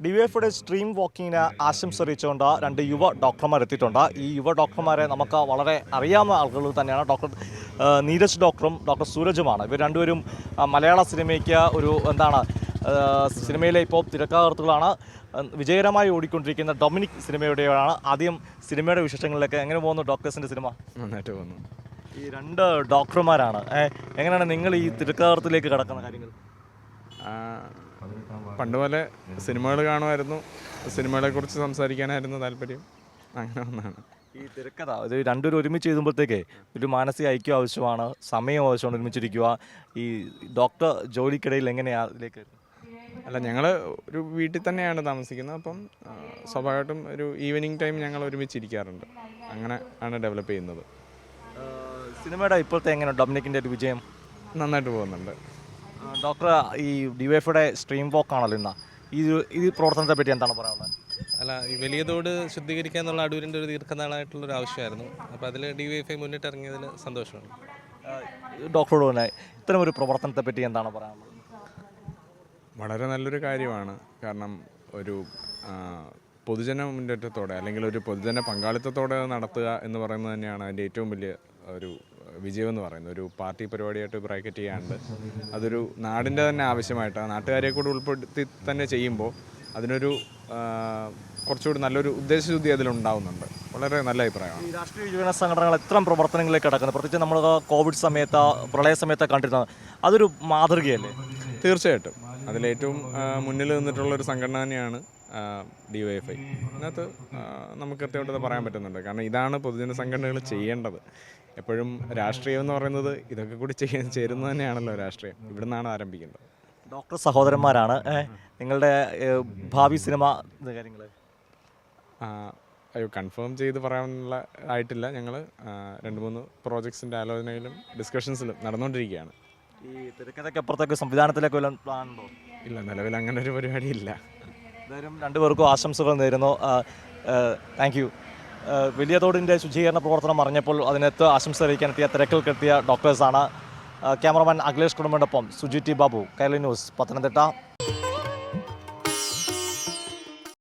ഡിവൈഎഫ്ഐയുടെ സ്ട്രീം വാക്കിങ്ങിന് ആശംസ അറിയിച്ചുകൊണ്ട് രണ്ട് യുവ ഡോക്ടർമാർ എത്തിയിട്ടുണ്ട്. ഈ യുവ ഡോക്ടർമാരെ നമുക്ക് വളരെ അറിയാവുന്ന ആളുകൾ തന്നെയാണ്. ഡോക്ടർ നീരജ് ഡോക്ടറും ഡോക്ടർ സൂരജുമാണ്. ഇവർ രണ്ടുപേരും മലയാള സിനിമയ്ക്ക് സിനിമയിലെ ഇപ്പോൾ തിരക്കഥാകൃത്തുകളാണ്. വിജയകരമായി ഓടിക്കൊണ്ടിരിക്കുന്ന ഡൊമിനിക് സിനിമയുടെയാണ്. ആദ്യം സിനിമയുടെ വിശേഷങ്ങളിലേക്ക് എങ്ങനെ പോകുന്നു ഡോക്ടേഴ്സിൻ്റെ സിനിമ? നന്നായിട്ട് പോകുന്നു. ഈ രണ്ട് ഡോക്ടർമാരാണ്. എങ്ങനെയാണ് നിങ്ങൾ ഈ തിരക്കഥാകൃത്തിലേക്ക് കടക്കുന്ന കാര്യങ്ങൾ? പണ്ട് പോലെ സിനിമകൾ കാണുമായിരുന്നു, സിനിമകളെക്കുറിച്ച് സംസാരിക്കാനായിരുന്നു താല്പര്യം. അങ്ങനെ ഒന്നാണ് ഈ തിരക്കഥ. ഇത് രണ്ടുപേരും ഒരുമിച്ച് എഴുതുമ്പോഴത്തേക്ക് ഒരു മാനസിക ഐക്യം ആവശ്യമാണ്, സമയം ആവശ്യമാണ് ഒരുമിച്ചിരിക്കുക. ഈ ഡോക്ടർ ജോലിക്കിടയിൽ എങ്ങനെയാണ് അതിലേക്ക്? അല്ല, ഞങ്ങൾ ഒരു വീട്ടിൽ തന്നെയാണ് താമസിക്കുന്നത്. അപ്പം സ്വാഭാവികമായിട്ടും ഒരു ഈവനിങ് ടൈം ഞങ്ങൾ ഒരുമിച്ചിരിക്കാറുണ്ട്. അങ്ങനെ ആണ് ഡെവലപ്പ് ചെയ്യുന്നത്. സിനിമയുടെ ഇപ്പോഴത്തെ എങ്ങനെയാണ് ഡൊമിനിക്കിൻ്റെ ഒരു വിജയം? നന്നായിട്ട് പോകുന്നുണ്ട്. ഡോക്ടർ, ഈ ഡിവൈഎഫ്ഐയുടെ സ്ട്രീം വോക്കാണല്ലോ ഇന്ന്, ഈ പ്രവർത്തനത്തെ പറ്റി എന്താണ് പറയാനുള്ളത്? അല്ല, ഈ വലിയ തോട് ശുദ്ധീകരിക്കുക എന്നുള്ള അടൂരിൻ്റെ ഒരു ദീർഘനാളായിട്ടുള്ളൊരു ആവശ്യമായിരുന്നു. അപ്പോൾ അതിൽ DYFI മുന്നിട്ടിറങ്ങിയതിൽ സന്തോഷമാണ്. ഡോക്ടറോട് തന്നെ ഇത്തരം ഒരു പ്രവർത്തനത്തെ പറ്റി എന്താണ് പറയാനുള്ളത്? വളരെ നല്ലൊരു കാര്യമാണ്. കാരണം ഒരു പൊതുജന മുന്നേറ്റത്തോടെ അല്ലെങ്കിൽ ഒരു പൊതുജന പങ്കാളിത്തത്തോടെ നടത്തുക എന്ന് പറയുന്നത് തന്നെയാണ് അതിൻ്റെ ഏറ്റവും വലിയ ഒരു വിജയം എന്ന് പറയുന്നത്. ഒരു പാർട്ടി പരിപാടിയായിട്ട് ബ്രാക്കറ്റ് ചെയ്യാണ്ട് അതൊരു നാടിൻ്റെ തന്നെ ആവശ്യമായിട്ട് നാട്ടുകാരെ കൂടെ ഉൾപ്പെടുത്തി തന്നെ ചെയ്യുമ്പോൾ അതിനൊരു കുറച്ചുകൂടി നല്ലൊരു ഉദ്ദേശശുദ്ധി അതിലുണ്ടാവുന്നുണ്ട്. വളരെ നല്ല അഭിപ്രായമാണ്. ഈ രാഷ്ട്രീയ യുവജന സംഘടനകൾ എത്ര പ്രവർത്തനങ്ങളിലേക്ക് കിടക്കുന്നത്, പ്രത്യേകിച്ച് നമ്മൾ കോവിഡ് സമയത്ത് പ്രളയ സമയത്ത് കണ്ടിരുന്നത്, അതൊരു മാതൃകയല്ലേ? തീർച്ചയായിട്ടും അതിലേറ്റവും മുന്നിൽ നിന്നിട്ടുള്ളൊരു സംഘടന തന്നെയാണ് DYFI. അതിനകത്ത് നമുക്ക് കൃത്യമായിട്ട് പറയാൻ പറ്റുന്നുണ്ട്. കാരണം ഇതാണ് പൊതുജന സംഘടനകൾ ചെയ്യേണ്ടത്. എപ്പോഴും രാഷ്ട്രീയം എന്ന് പറയുന്നത് ഇതൊക്കെ കൂടി ചേരുന്നത് തന്നെയാണല്ലോ രാഷ്ട്രീയം. ഇവിടെ നിന്നാണ് ആരംഭിക്കേണ്ടത്. ഡോക്ടർ സഹോദരന്മാരാണ്. നിങ്ങളുടെ ഭാവി സിനിമ കാര്യങ്ങൾ കൺഫേം ചെയ്ത് പറയാനുള്ള ആയിട്ടില്ല. ഞങ്ങൾ 2-3 പ്രോജക്ട്സിൻ്റെ ആലോചനയിലും ഡിസ്കഷൻസിലും നടന്നുകൊണ്ടിരിക്കുകയാണ്. ഈ തിരക്കഥയ്ക്ക് അപ്പുറത്തേക്ക് സംവിധാനത്തിലേക്ക് വല്ല പ്ലാൻ ഉണ്ടോ? ഇല്ല, നിലവിൽ അങ്ങനെ ഒരു പരിപാടി ഇല്ല. എന്തായാലും രണ്ടുപേർക്കും ആശംസകൾ നേരുന്നു. Thank you. വലിയ തോടിൻ്റെ ശുചീകരണ പ്രവർത്തനം അറിഞ്ഞപ്പോൾ അതിനകത്ത് ആശംസ അറിയിക്കാനെത്തിയ തിരക്കിൽക്കെത്തിയ ഡോക്ടേഴ്സാണ്. ക്യാമറമാൻ അഖിലേഷ് കുടുംബനൊപ്പം സുജിറ്റി ബാബു, കൈരളി ന്യൂസ്, പത്തനംതിട്ട.